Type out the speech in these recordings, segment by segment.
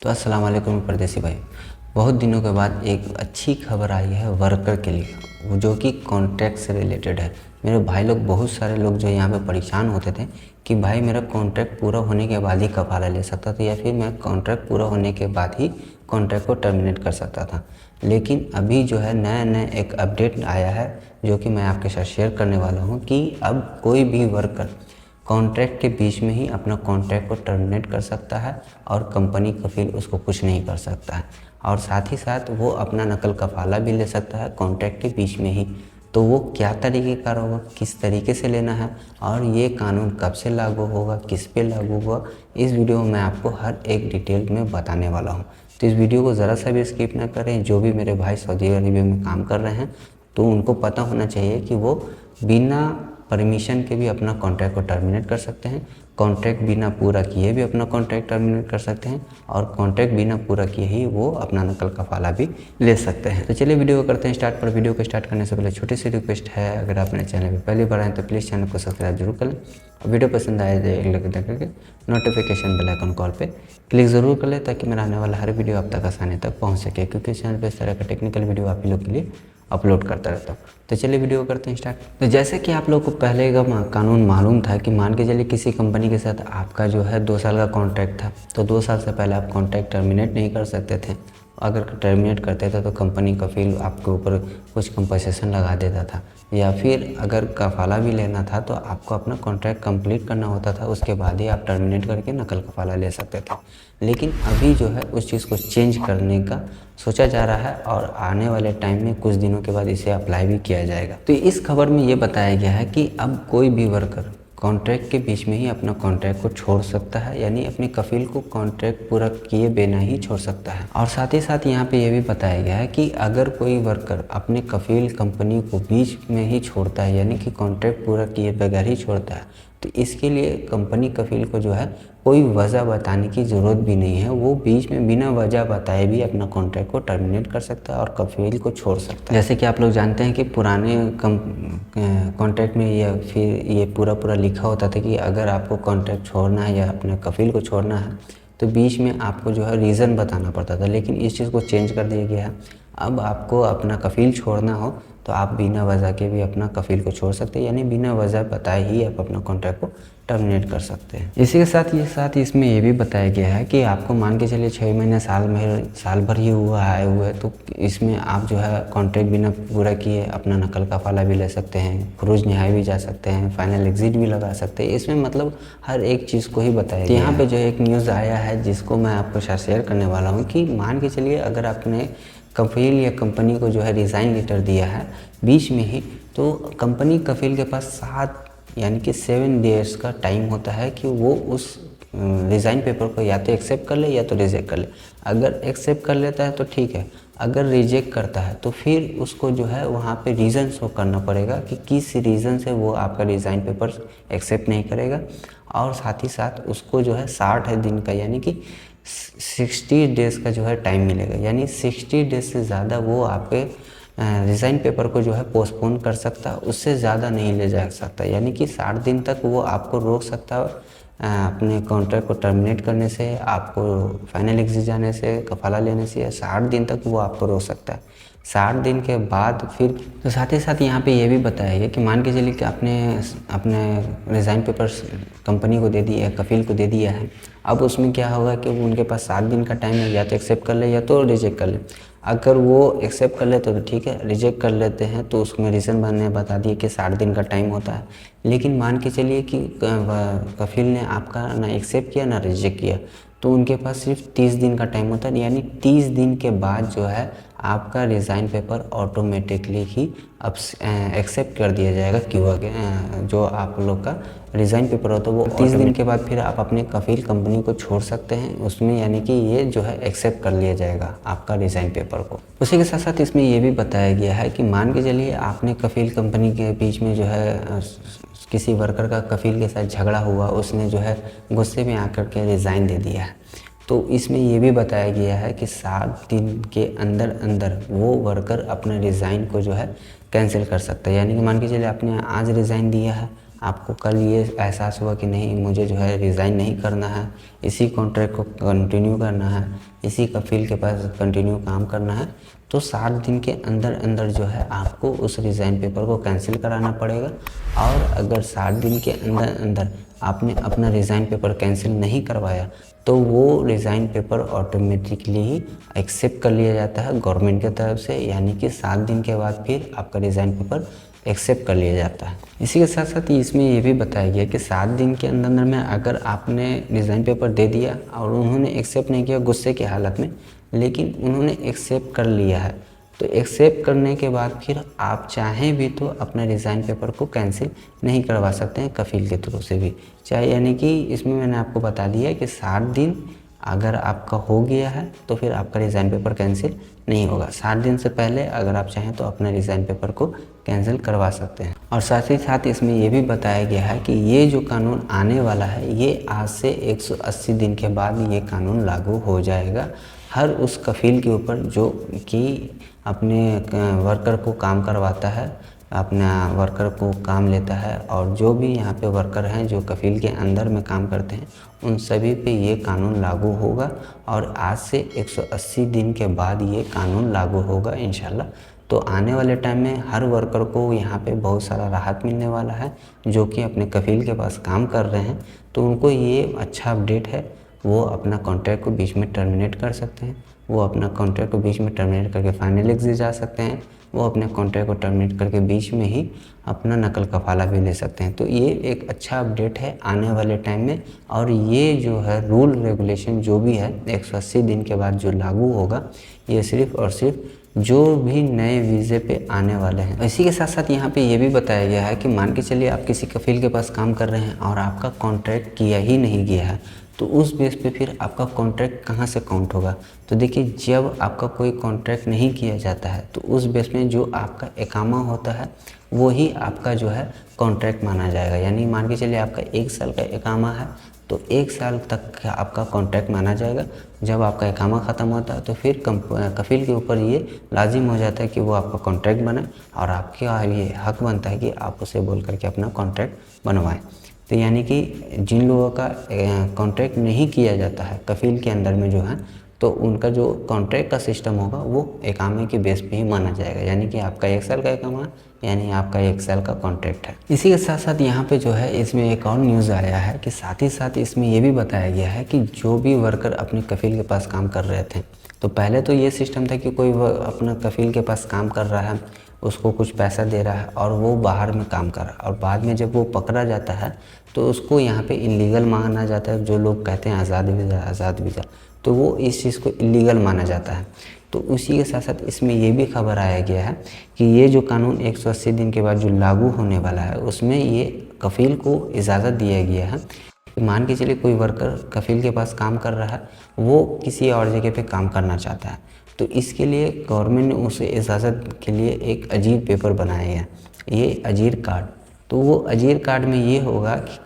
तो अस्सलाम वालेकुम परदेसी भाई। बहुत दिनों के बाद एक अच्छी खबर आई है वर्कर के लिए, वो जो कि कॉन्ट्रैक्ट से रिलेटेड है। मेरे भाई लोग, बहुत सारे लोग जो यहाँ पे परेशान होते थे कि भाई मेरा कॉन्ट्रैक्ट पूरा होने के बाद ही कफाला ले सकता था या फिर मैं कॉन्ट्रैक्ट पूरा होने के बाद ही कॉन्ट्रैक्ट को टर्मिनेट कर सकता था। लेकिन अभी जो है नया एक अपडेट आया है जो कि मैं आपके साथ शेयर करने वाला हूँ कि अब कोई भी वर्कर कॉन्ट्रैक्ट के बीच में ही अपना कॉन्ट्रैक्ट को टर्मिनेट कर सकता है और कंपनी कफील उसको कुछ नहीं कर सकता है। और साथ ही साथ वो अपना नकल कफाला भी ले सकता है कॉन्ट्रैक्ट के बीच में ही। तो वो क्या तरीक़ेकार होगा, किस तरीके से लेना है और ये कानून कब से लागू होगा, किस पे लागू होगा, इस वीडियो में मैं आपको हर एक डिटेल में बताने वाला हूँ। तो इस वीडियो को ज़रा सा भी स्किप ना करें। जो भी मेरे भाई सऊदी अरबिया में काम कर रहे हैं तो उनको पता होना चाहिए कि वो बिना परमिशन के भी अपना कॉन्ट्रैक्ट को टर्मिनेट कर सकते हैं, कॉन्ट्रैक्ट बिना पूरा किए भी अपना कॉन्ट्रैक्ट टर्मिनेट कर सकते हैं और कॉन्ट्रैक्ट बिना पूरा किए ही वो अपना नकल कफाला भी ले सकते हैं। तो चलिए वीडियो को करते हैं स्टार्ट। पर वीडियो को स्टार्ट करने से पहले छोटी सी रिक्वेस्ट है, अगर आप मेरे चैनल पर पहली बार आए तो प्लीज़ चैनल को सब्सक्राइब जरूर कर लें। वीडियो पसंद आए तो एक लाइक करके नोटिफिकेशन बेल आइकन कॉल पे क्लिक ज़रूर कर लें ताकि मेरा आने वाला हर वीडियो आप तक आसानी तक पहुँच सके, क्योंकि इस चैनल पर इस तरह का टेक्निकल वीडियो आप लोग के लिए अपलोड करता रहता हूँ। तो चलिए वीडियो करते हैं स्टार्ट। तो जैसे कि आप लोग को पहले का कानून मालूम था कि मान के चलिए किसी कंपनी के साथ आपका जो है 2 साल का कॉन्ट्रैक्ट था, तो 2 साल से पहले आप कॉन्ट्रैक्ट टर्मिनेट नहीं कर सकते थे। अगर टर्मिनेट करते थे तो कंपनी कफील आपके ऊपर कुछ कंपनसेशन लगा देता था, या फिर अगर कफाला भी लेना था तो आपको अपना कॉन्ट्रैक्ट कंप्लीट करना होता था, उसके बाद ही आप टर्मिनेट करके नकल कफाला ले सकते थे। लेकिन अभी जो है उस चीज़ को चेंज करने का सोचा जा रहा है और आने वाले टाइम में कुछ दिनों के बाद इसे अप्लाई भी किया जाएगा। तो इस खबर में ये बताया गया है कि अब कोई भी वर्कर कॉन्ट्रैक्ट के बीच में ही अपना कॉन्ट्रैक्ट को छोड़ सकता है, यानी अपने कफील को कॉन्ट्रैक्ट पूरा किए बिना ही छोड़ सकता है। और साथ ही साथ यहाँ पे ये भी बताया गया है कि अगर कोई वर्कर अपने कफील कंपनी को बीच में ही छोड़ता है, यानी कि कॉन्ट्रैक्ट पूरा किए बगैर ही छोड़ता है, तो इसके लिए कंपनी कफील को जो है कोई वजह बताने की ज़रूरत भी नहीं है। वो बीच में बिना वजह बताए भी अपना कॉन्ट्रैक्ट को टर्मिनेट कर सकता है और कफील को छोड़ सकता है। जैसे कि आप लोग जानते हैं कि पुराने कॉन्ट्रैक्ट में या फिर ये पूरा लिखा होता था कि अगर आपको कॉन्ट्रैक्ट छोड़ना है या अपने कफील को छोड़ना है तो बीच में आपको जो है रीज़न बताना पड़ता था। लेकिन इस चीज़ को चेंज कर दिया गया है। अब आपको अपना कफील छोड़ना हो तो आप बिना वजह के भी अपना कफील को छोड़ सकते हैं, यानी बिना वजह बताए ही आप अपना कॉन्ट्रैक्ट को टर्मिनेट कर सकते हैं। इसी के साथ इसमें ये भी बताया गया है कि आपको मान के चलिए 6 महीने साल भर ही हुआ आए हुए, तो इसमें आप जो है कॉन्ट्रैक्ट बिना पूरा किए अपना नकल कफाला भी ले सकते हैं, खुरूज नहाई भी जा सकते हैं, फाइनल एग्जिट भी लगा सकते हैं। इसमें मतलब हर एक चीज़ को ही बताया गया है। यहाँ पर जो एक न्यूज़ आया है जिसको मैं आपको साथ शेयर करने वाला हूँ कि मान के चलिए अगर आपने कफील या कंपनी को जो है रिज़ाइन लेटर दिया है बीच में ही, तो कंपनी कफील के पास 7 यानी कि 7 डेज़ का टाइम होता है कि वो उस रिज़ाइन पेपर को या तो एक्सेप्ट कर ले या तो रिजेक्ट कर ले। अगर एक्सेप्ट कर लेता है तो ठीक है, अगर रिजेक्ट करता है तो फिर उसको जो है वहाँ पे रीज़न शो करना पड़ेगा कि किस रीज़न से वो आपका डिज़ाइन पेपर एक्सेप्ट नहीं करेगा। और साथ ही साथ उसको जो है 60 दिन का यानी कि 60 डेज़ का जो है टाइम मिलेगा, यानी 60 डेज़ से ज़्यादा वो आपके रिज़ाइन पेपर को जो है पोस्टपोन कर सकता है, उससे ज़्यादा नहीं ले जा सकता। यानी कि 60 दिन तक वो आपको रोक सकता है अपने कॉन्ट्रैक्ट को टर्मिनेट करने से, आपको फाइनल एग्जिट जाने से, कफाला लेने से। 60 दिन तक वो आपको रोक सकता है। 60 दिन के बाद फिर तो साथ ही साथ यहाँ पे ये भी बताया गया कि मान के चलिए कि आपने अपने रिज़ाइन पेपर्स कंपनी को दे दिया है, कफील को दे दिया है। अब उसमें क्या होगा कि वो उनके पास 7 दिन का टाइम है, या तो एक्सेप्ट कर ले या तो रिजेक्ट कर ले। अगर वो एक्सेप्ट कर लेते तो ठीक है, रिजेक्ट कर लेते हैं तो उसमें रीज़न मैंने बता दिया कि 60 दिन का टाइम होता है। लेकिन मान के चलिए कि कफील ने आपका ना एक्सेप्ट किया ना रिजेक्ट किया, तो उनके पास सिर्फ 30 दिन का टाइम होता है, यानी 30 दिन के बाद जो है आपका रिज़ाइन पेपर ऑटोमेटिकली ही अब एक्सेप्ट कर दिया जाएगा। क्यों जो आप लोग का रिज़ाइन पेपर होता है वो 30 दिन के बाद फिर आप अपने कफील कंपनी को छोड़ सकते हैं उसमें, यानी कि ये जो है एक्सेप्ट कर लिया जाएगा आपका रिज़ाइन पेपर को। उसी के साथ साथ इसमें ये भी बताया गया है कि मान के चलिए आपने कफील कंपनी के बीच में जो है किसी वर्कर का कफील के साथ झगड़ा हुआ, उसने जो है गुस्से में आकर के रिज़ाइन दे दिया है, तो इसमें ये भी बताया गया है कि 7 दिन के अंदर अंदर वो वर्कर अपने रिज़ाइन को जो है कैंसिल कर सकता है। यानी कि मान के चलिए आपने आज रिज़ाइन दिया है, आपको कल ये एहसास हुआ कि नहीं मुझे जो है रिज़ाइन नहीं करना है, इसी कॉन्ट्रैक्ट को कंटिन्यू करना है, इसी कफील के पास कंटिन्यू काम करना है, तो 60 दिन के अंदर अंदर जो है आपको उस रिज़ाइन पेपर को कैंसिल कराना पड़ेगा। और अगर 60 दिन के अंदर अंदर आपने अपना रिज़ाइन पेपर कैंसिल नहीं करवाया तो वो रिज़ाइन पेपर ऑटोमेटिकली ही एक्सेप्ट कर लिया जाता है गवर्नमेंट की तरफ से, यानी कि 7 दिन के बाद फिर आपका रिज़ाइन पेपर एक्सेप्ट कर लिया जाता है। इसी के साथ साथ इसमें ये भी बताया गया कि 7 दिन के अंदर अंदर में अगर आपने रिज़ाइन पेपर दे दिया और उन्होंने एक्सेप्ट नहीं किया गुस्से की हालत में, लेकिन उन्होंने एक्सेप्ट कर लिया है, तो एक्सेप्ट करने के बाद फिर आप चाहें भी तो अपना रिज़ाइन पेपर को कैंसिल नहीं करवा सकते हैं कफील के थ्रू से भी, चाहे यानी कि इसमें मैंने आपको बता दिया है कि 60 दिन अगर आपका हो गया है तो फिर आपका रिज़ाइन पेपर कैंसिल नहीं होगा। 60 दिन से पहले अगर आप चाहें तो अपना रिज़ाइन पेपर को कैंसिल करवा सकते हैं। और साथ ही साथ इसमें ये भी बताया गया है कि ये जो कानून आने वाला है ये आज से 180 दिन के बाद ये कानून लागू हो जाएगा हर उस कफील के ऊपर जो कि अपने वर्कर को काम करवाता है, अपना वर्कर को काम लेता है। और जो भी यहाँ पे वर्कर हैं जो कफील के अंदर में काम करते हैं उन सभी पे ये कानून लागू होगा और आज से 180 दिन के बाद ये कानून लागू होगा इंशाल्लाह। तो आने वाले टाइम में हर वर्कर को यहाँ पे बहुत सारा राहत मिलने वाला है जो कि अपने कफील के पास काम कर रहे हैं, तो उनको ये अच्छा अपडेट है। वो अपना कॉन्ट्रैक्ट को बीच में टर्मिनेट कर सकते हैं, वो अपना कॉन्ट्रैक्ट को बीच में टर्मिनेट करके फाइनल एग्जिट जा सकते हैं, वो अपने कॉन्ट्रैक्ट को टर्मिनेट करके बीच में ही अपना नकल कफाला भी ले सकते हैं। तो ये एक अच्छा अपडेट है आने वाले टाइम में। और ये जो है रूल रेगुलेशन जो भी है 180 दिन के बाद जो लागू होगा, ये सिर्फ़ और सिर्फ जो भी नए वीज़े पे आने वाले हैं। इसी के साथ साथ यहाँ पे ये भी बताया गया है कि मान के चलिए आप किसी कफील के पास काम कर रहे हैं और आपका कॉन्ट्रैक्ट किया ही नहीं गया है, तो उस बेस पे फिर आपका कॉन्ट्रैक्ट कहाँ से काउंट होगा। तो देखिए, जब आपका कोई कॉन्ट्रैक्ट नहीं किया जाता है तो उस बेस में जो आपका इकामा होता है वो ही आपका जो है कॉन्ट्रैक्ट माना जाएगा। यानी मान के चलिए आपका 1 साल का इकामा है तो 1 साल तक का आपका कॉन्ट्रैक्ट माना जाएगा। जब आपका इकामा ख़त्म होता है तो फिर कफील के ऊपर ये लाजिम हो जाता है कि वो आपका कॉन्ट्रैक्ट बनाए और आपके ये हक बनता है कि आप उसे बोल करके अपना कॉन्ट्रैक्ट बनवाएं। तो यानी कि जिन लोगों का कॉन्ट्रैक्ट नहीं किया जाता है कफील के अंदर में जो है, तो उनका जो कॉन्ट्रैक्ट का सिस्टम होगा वो इकामे के बेस पे ही माना जाएगा। यानी कि आपका 1 साल का इकामा यानी आपका 1 साल का कॉन्ट्रैक्ट है। इसी के साथ साथ यहाँ पे जो है इसमें एक और न्यूज़ आया है कि साथ ही साथ इसमें ये भी बताया गया है कि जो भी वर्कर अपने कफील के पास काम कर रहे थे, तो पहले तो ये सिस्टम था कि कोई अपना कफील के पास काम कर रहा है, उसको कुछ पैसा दे रहा है और वो बाहर में काम कर रहा है, और बाद में जब वो पकड़ा जाता है तो उसको यहाँ पे इलीगल माना जाता है। जो लोग कहते हैं आज़ाद वीज़ा, तो वो इस चीज़ को इलीगल माना जाता है। तो उसी के साथ साथ इसमें ये भी खबर आया गया है कि ये जो कानून 180 दिन के बाद जो लागू होने वाला है उसमें ये कफील को इजाज़त दिया गया है। मान के चलिए कोई वर्कर कफील के पास काम कर रहा है, वो किसी और जगह पे काम करना चाहता है, तो इसके लिए गवर्नमेंट ने उसे इजाज़त के लिए एक अजीब पेपर बनाया है, ये अजीर कार्ड। तो वो अजीर कार्ड में ये होगा कि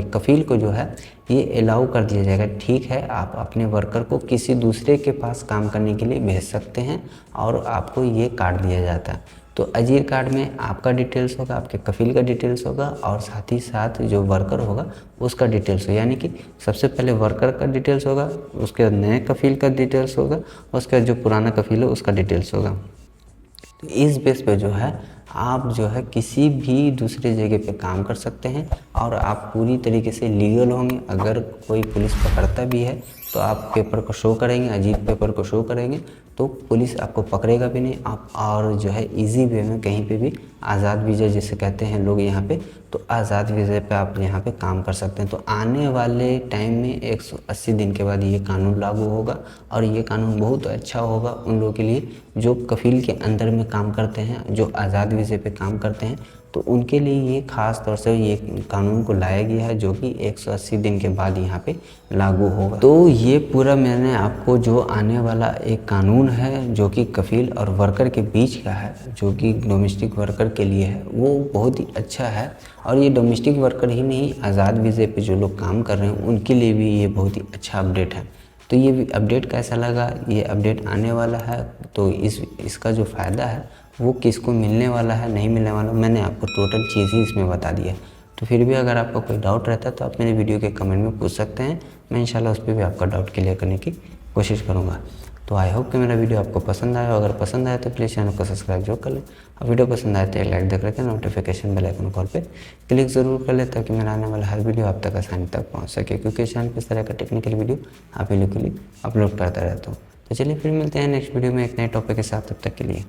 कफील को जो है ये अलाउ कर दिया जाएगा, ठीक है आप अपने वर्कर को किसी दूसरे के पास काम करने के लिए भेज सकते हैं और आपको ये कार्ड दिया जाता है। तो अजीर कार्ड में आपका डिटेल्स होगा, आपके कफील का डिटेल्स होगा और साथ ही साथ जो वर्कर होगा उसका डिटेल्स होगा। यानी कि सबसे पहले वर्कर का डिटेल्स होगा, उसके बाद नए कफील का डिटेल्स होगा, उसके बाद जो पुराना कफील है उसका डिटेल्स होगा। तो इस बेस पे जो है आप जो है किसी भी दूसरे जगह पे काम कर सकते हैं और आप पूरी तरीके से लीगल होंगे। अगर कोई पुलिस पकड़ता भी है तो आप पेपर को शो करेंगे, अजीब पेपर को शो करेंगे, तो पुलिस आपको पकड़ेगा भी नहीं। आप और जो है इजी वे में कहीं पे भी आज़ाद वीज़ा जिसे कहते हैं लोग यहाँ पे, तो आज़ाद वीज़े पे आप यहाँ पे काम कर सकते हैं। तो आने वाले टाइम में 180 दिन के बाद ये कानून लागू होगा और ये कानून बहुत अच्छा होगा उन लोगों के लिए जो कफील के अंदर में काम करते हैं, जो आज़ाद वीज़े पे काम करते हैं। तो उनके लिए ये ख़ास तौर से ये कानून को लाया गया है जो कि 180 दिन के बाद यहाँ पे लागू होगा। तो ये पूरा मैंने आपको जो आने वाला एक कानून है जो कि कफील और वर्कर के बीच का है, जो कि डोमेस्टिक वर्कर के लिए है, वो बहुत ही अच्छा है। और ये डोमेस्टिक वर्कर ही नहीं, आज़ाद वीज़े पे जो लोग काम कर रहे हैं उनके लिए भी ये बहुत ही अच्छा अपडेट है। तो ये अपडेट कैसा लगा, ये अपडेट आने वाला है, तो इसका जो फ़ायदा है वो किसको मिलने वाला है नहीं मिलने वाला, मैंने आपको टोटल चीज़ ही इसमें बता दिया। तो फिर भी अगर आपका कोई डाउट रहता है तो आप मेरे वीडियो के कमेंट में पूछ सकते हैं, मैं इंशाल्लाह उस पर भी आपका डाउट क्लियर करने की कोशिश करूँगा। तो आई होप कि मेरा वीडियो आपको पसंद आया, अगर पसंद आया तो प्लीज़ चैनल को सब्सक्राइब जरूर कर लें। और वीडियो पसंद आए तो एक लाइक देख रखे, नोटिफिकेशन बेल आइकन कॉल पे क्लिक ज़रूर कर ले, ताकि मेरा आने वाला हर वीडियो आप तक आसानी तक पहुंच सके, क्योंकि चैनल पर इस तरह का टेक्निकल वीडियो आप ही लोग के लिए अपलोड करता रहता हूँ। तो चलिए फिर मिलते हैं नेक्स्ट वीडियो में एक नए टॉपिक के साथ, तब तक के लिए।